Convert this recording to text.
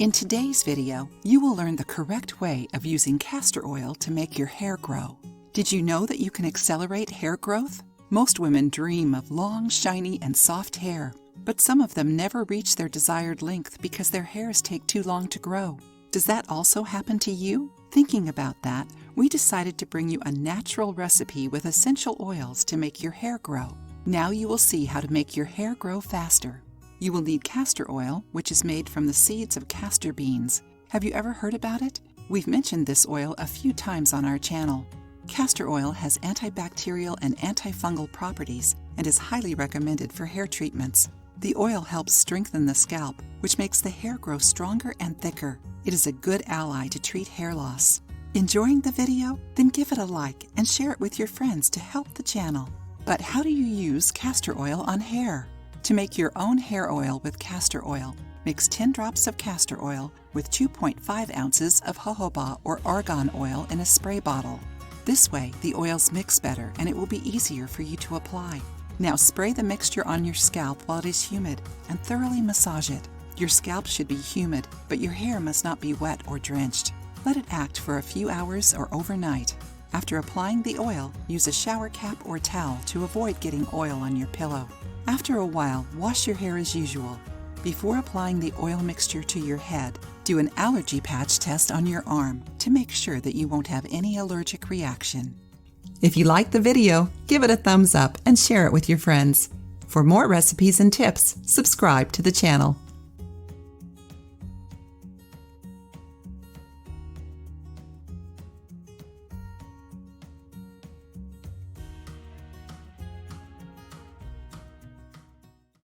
In today's video, you will learn the correct way of using castor oil to make your hair grow. Did you know that you can accelerate hair growth? Most women dream of long, shiny, and soft hair, but some of them never reach their desired length because their hairs take too long to grow. Does that also happen to you? Thinking about that, we decided to bring you a natural recipe with essential oils to make your hair grow. Now you will see how to make your hair grow faster. You will need castor oil, which is made from the seeds of castor beans. Have you ever heard about it? We've mentioned this oil a few times on our channel. Castor oil has antibacterial and antifungal properties and is highly recommended for hair treatments. The oil helps strengthen the scalp, which makes the hair grow stronger and thicker. It is a good ally to treat hair loss. Enjoying the video? Then give it a like and share it with your friends to help the channel. But how do you use castor oil on hair? To make your own hair oil with castor oil, mix 10 drops of castor oil with 2.5 ounces of jojoba or argan oil in a spray bottle. This way, the oils mix better and it will be easier for you to apply. Now spray the mixture on your scalp while it is humid and thoroughly massage it. Your scalp should be humid, but your hair must not be wet or drenched. Let it act for a few hours or overnight. After applying the oil, use a shower cap or towel to avoid getting oil on your pillow. After a while, wash your hair as usual. Before applying the oil mixture to your head, do an allergy patch test on your arm to make sure that you won't have any allergic reaction. If you liked the video, give it a thumbs up and share it with your friends. For more recipes and tips, subscribe to the channel.